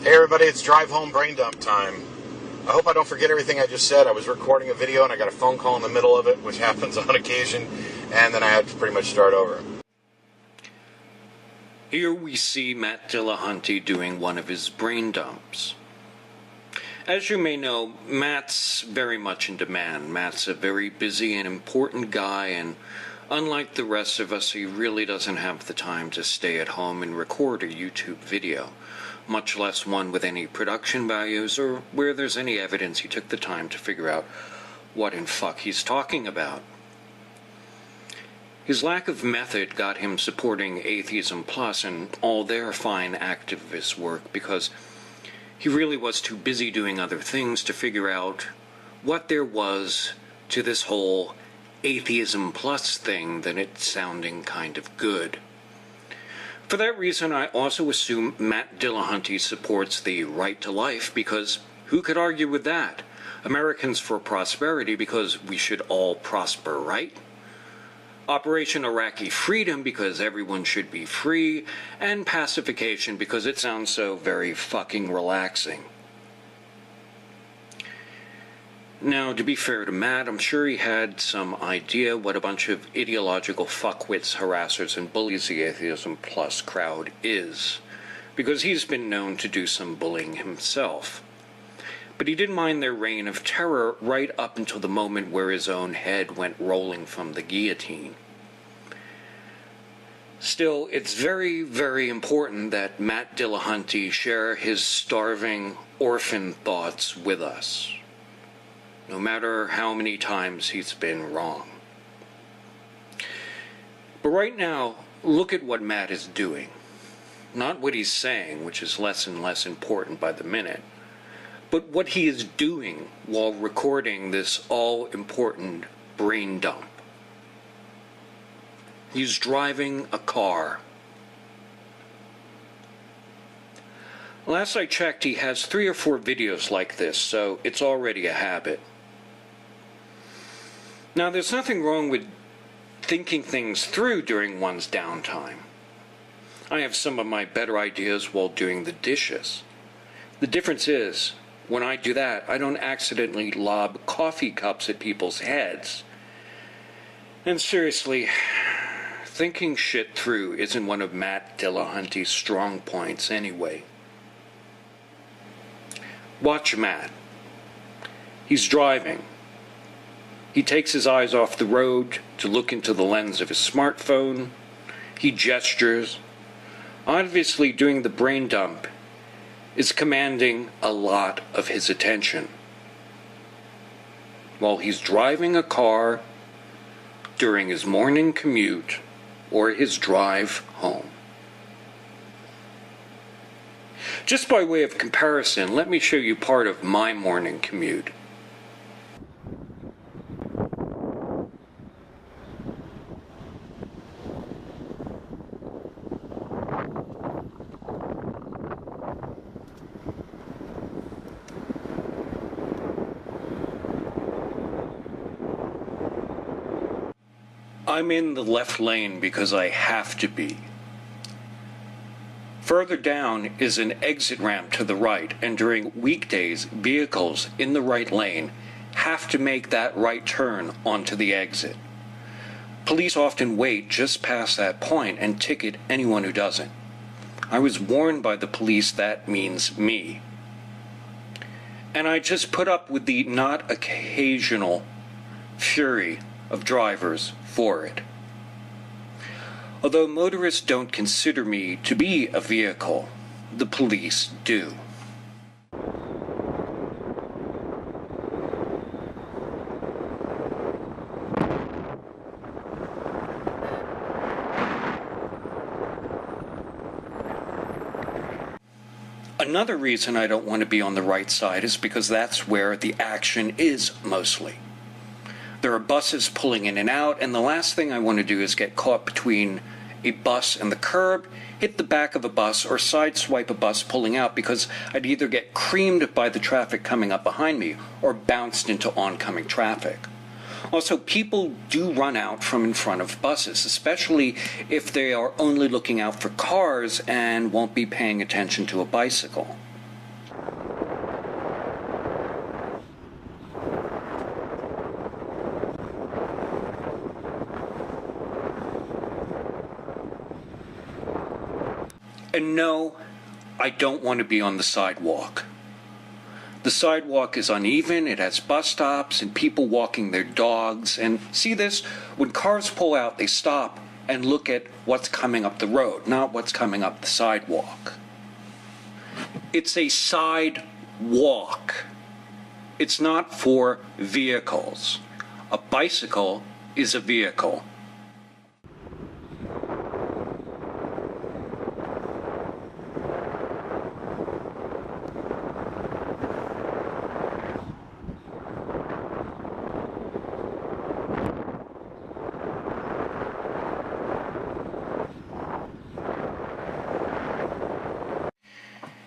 Hey everybody, it's drive home brain dump time. I hope I don't forget everything I just said. I was recording a video and I got a phone call in the middle of it, which happens on occasion, and then I had to pretty much start over. Here we see Matt Dillahunty doing one of his brain dumps. As you may know, Matt's very much in demand. Matt's a very busy and important guy, and unlike the rest of us, he really doesn't have the time to stay at home and record a YouTube video, much less one with any production values or where there's any evidence he took the time to figure out what in fuck he's talking about. His lack of method got him supporting Atheism Plus and all their fine activist work because he really was too busy doing other things to figure out what there was to this whole Atheism Plus thing that it's sounding kind of good. For that reason, I also assume Matt Dillahunty supports the right to life because who could argue with that? Americans for prosperity because we should all prosper, right? Operation Iraqi Freedom because everyone should be free, and pacification because it sounds so very fucking relaxing. Now, to be fair to Matt, I'm sure he had some idea what a bunch of ideological fuckwits, harassers, and bullies the Atheism Plus crowd is, because he's been known to do some bullying himself. But he didn't mind their reign of terror right up until the moment where his own head went rolling from the guillotine. Still, it's very, very important that Matt Dillahunty share his starving orphan thoughts with us, no matter how many times he's been wrong. But right now, look at what Matt is doing. Not what he's saying, which is less and less important by the minute, but what he is doing while recording this all-important brain dump. He's driving a car. Last I checked, he has 3 or 4 videos like this, so it's already a habit. Now, there's nothing wrong with thinking things through during one's downtime. I have some of my better ideas while doing the dishes. The difference is, when I do that, I don't accidentally lob coffee cups at people's heads. And seriously, thinking shit through isn't one of Matt Dillahunty's strong points anyway. Watch Matt. He's driving. He takes his eyes off the road to look into the lens of his smartphone. He gestures. Obviously, doing the brain dump is commanding a lot of his attention while he's driving a car during his morning commute or his drive home. Just by way of comparison, let me show you part of my morning commute. I'm in the left lane because I have to be. Further down is an exit ramp to the right, and during weekdays, vehicles in the right lane have to make that right turn onto the exit. Police often wait just past that point and ticket anyone who doesn't. I was warned by the police that means me. And I just put up with the not occasional fury of drivers for it. Although motorists don't consider me to be a vehicle, the police do. Another reason I don't want to be on the right side is because that's where the action is mostly. There are buses pulling in and out, and the last thing I want to do is get caught between a bus and the curb, hit the back of a bus, or sideswipe a bus pulling out because I'd either get creamed by the traffic coming up behind me or bounced into oncoming traffic. Also, people do run out from in front of buses, especially if they are only looking out for cars and won't be paying attention to a bicycle. And no, I don't want to be on the sidewalk. The sidewalk is uneven, it has bus stops and people walking their dogs. And see this? When cars pull out, they stop and look at what's coming up the road, not what's coming up the sidewalk. It's a sidewalk. It's not for vehicles. A bicycle is a vehicle.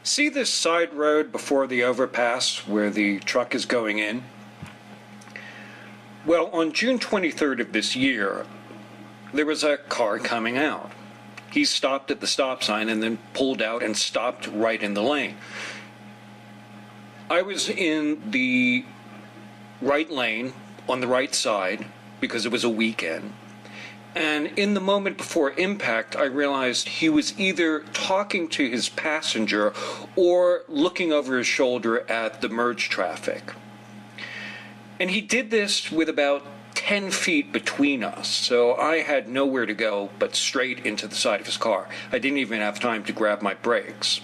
See this side road before the overpass where the truck is going in? Well, on June 23rd of this year, there was a car coming out. He stopped at the stop sign and then pulled out and stopped right in the lane. I was in the right lane on the right side because it was a weekend. And in the moment before impact, I realized he was either talking to his passenger or looking over his shoulder at the merge traffic. And he did this with about 10 feet between us, so I had nowhere to go but straight into the side of his car. I didn't even have time to grab my brakes.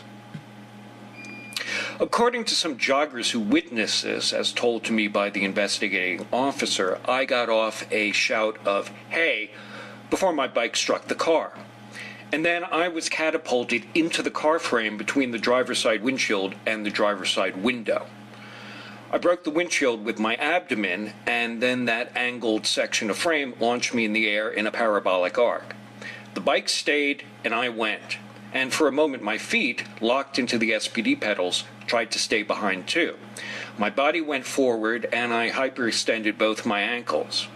According to some joggers who witnessed this, as told to me by the investigating officer, I got off a shout of, "Hey," before my bike struck the car. And then I was catapulted into the car frame between the driver's side windshield and the driver's side window. I broke the windshield with my abdomen, and then that angled section of frame launched me in the air in a parabolic arc. The bike stayed, and I went. And for a moment, my feet, locked into the SPD pedals, tried to stay behind too. My body went forward, and I hyperextended both my ankles.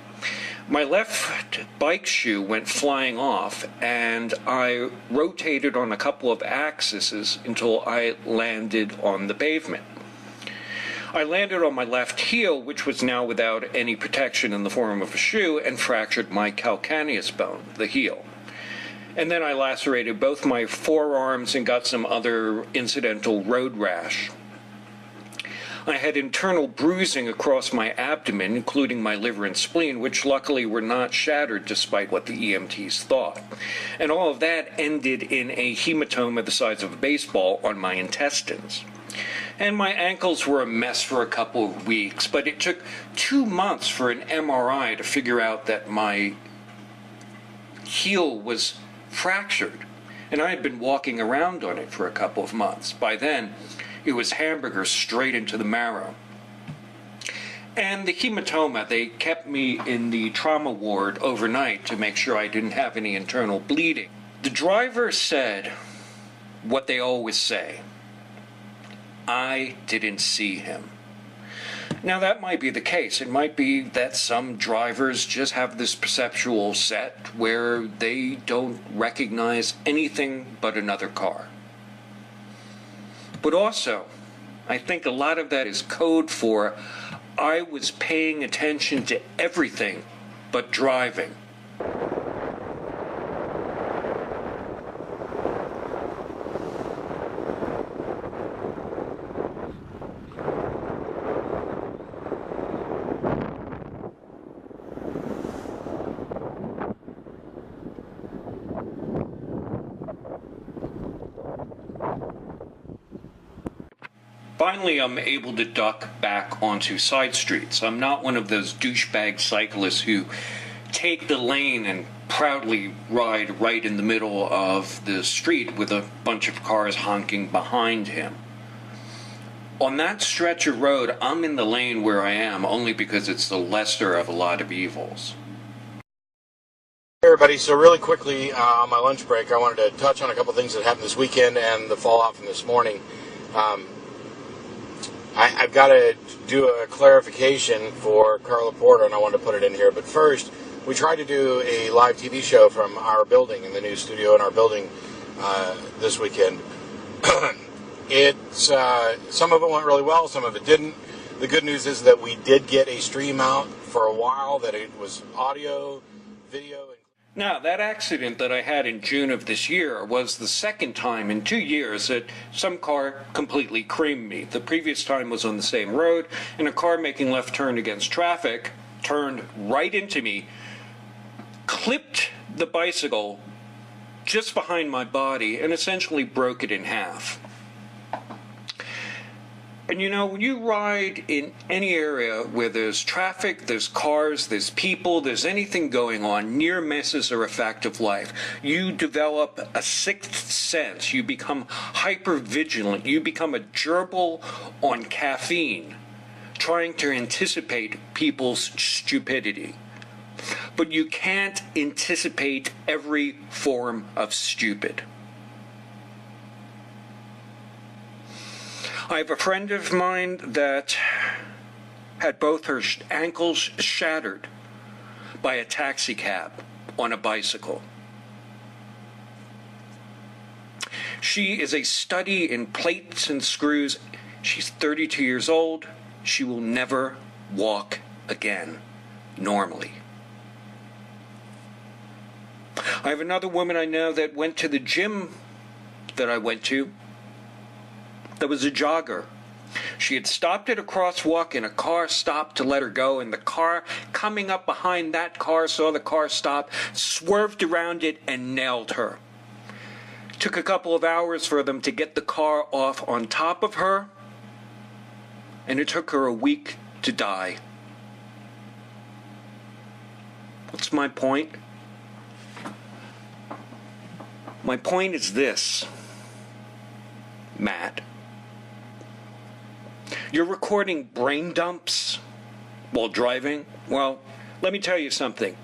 My left bike shoe went flying off, and I rotated on a couple of axes until I landed on the pavement. I landed on my left heel, which was now without any protection in the form of a shoe, and fractured my calcaneus bone, the heel. And then I lacerated both my forearms and got some other incidental road rash. I had internal bruising across my abdomen, including my liver and spleen, which luckily were not shattered despite what the EMTs thought. And all of that ended in a hematoma the size of a baseball on my intestines. And my ankles were a mess for a couple of weeks, but it took 2 months for an MRI to figure out that my heel was fractured. And I had been walking around on it for a couple of months. By then, it was hamburger straight into the marrow. And the hematoma, they kept me in the trauma ward overnight to make sure I didn't have any internal bleeding. The driver said what they always say: I didn't see him. Now that might be the case. It might be that some drivers just have this perceptual set where they don't recognize anything but another car. But also, I think a lot of that is code for I was paying attention to everything but driving. Finally, I'm able to duck back onto side streets. I'm not one of those douchebag cyclists who take the lane and proudly ride right in the middle of the street with a bunch of cars honking behind him. On that stretch of road, I'm in the lane where I am only because it's the lesser of a lot of evils. Hey everybody, so really quickly on my lunch break, I wanted to touch on a couple things that happened this weekend and the fallout from this morning. I've got to do a clarification for Carla Porter, and I wanted to put it in here. But first, we tried to do a live TV show from our building, in the new studio in our building this weekend. Some of it went really well, some of it didn't. The good news is that we did get a stream out for a while, that it was audio, video. Now, that accident that I had in June of this year was the second time in 2 years that some car completely creamed me. The previous time was on the same road, and a car making left turn against traffic turned right into me, clipped the bicycle just behind my body, and essentially broke it in half. And you know, when you ride in any area where there's traffic, there's cars, there's people, there's anything going on, near misses are a fact of life. You develop a sixth sense. You become hyper-vigilant. You become a gerbil on caffeine, trying to anticipate people's stupidity. But you can't anticipate every form of stupid. I have a friend of mine that had both her ankles shattered by a taxi cab on a bicycle. She is a study in plates and screws. She's 32 years old. She will never walk again normally. I have another woman I know that went to the gym that I went to. There was a jogger. She had stopped at a crosswalk and a car stopped to let her go, and the car coming up behind that car saw the car stop, swerved around it, and nailed her. Took a couple of hours for them to get the car off on top of her, and it took her a week to die. What's my point? My point is this, Matt. You're recording brain dumps while driving? Well, let me tell you something.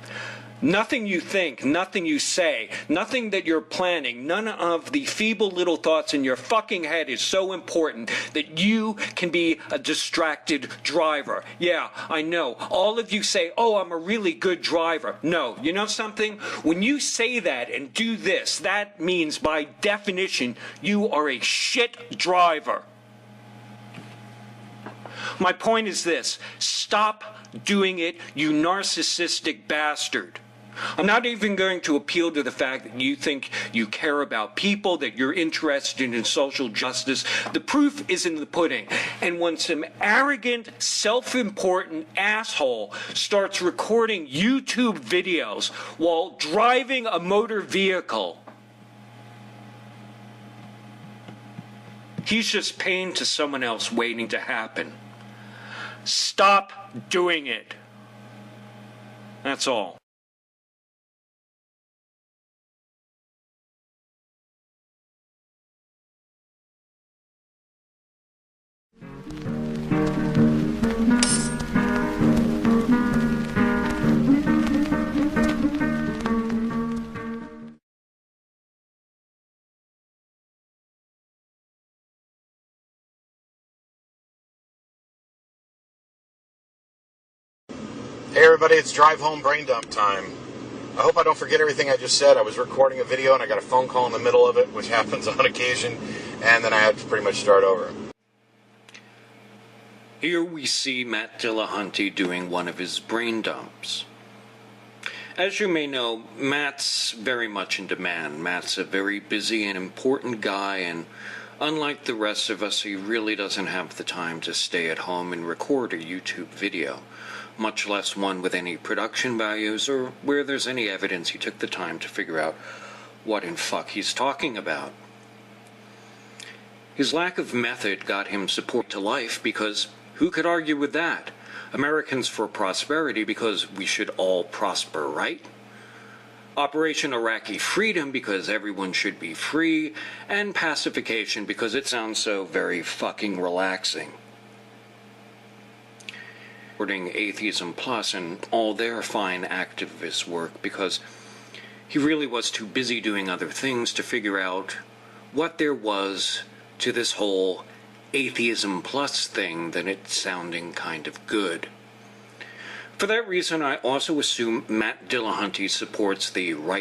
Nothing you think, nothing you say, nothing that you're planning, none of the feeble little thoughts in your fucking head is so important that you can be a distracted driver. Yeah, I know. All of you say, oh, I'm a really good driver. No, you know something? When you say that and do this, that means by definition you are a shit driver. My point is this: stop doing it, you narcissistic bastard. I'm not even going to appeal to the fact that you think you care about people, that you're interested in social justice. The proof is in the pudding. And when some arrogant, self-important asshole starts recording YouTube videos while driving a motor vehicle, he's just pain to someone else waiting to happen. Stop doing it. That's all. Hey everybody, it's drive home brain dump time. I hope I don't forget everything I just said. I was recording a video and I got a phone call in the middle of it, which happens on occasion, and then I had to pretty much start over. Here we see Matt Dillahunty doing one of his brain dumps. As you may know, Matt's very much in demand. Matt's a very busy and important guy, and unlike the rest of us, he really doesn't have the time to stay at home and record a YouTube video, much less one with any production values or where there's any evidence he took the time to figure out what in fuck he's talking about. His lack of method got him support to life because who could argue with that? Americans for prosperity because we should all prosper, right? Operation Iraqi Freedom because everyone should be free, and pacification because it sounds so very fucking relaxing. Supporting Atheism Plus and all their fine activist work because he really was too busy doing other things to figure out what there was to this whole Atheism Plus thing that it's sounding kind of good. For that reason, I also assume Matt Dillahunty supports the right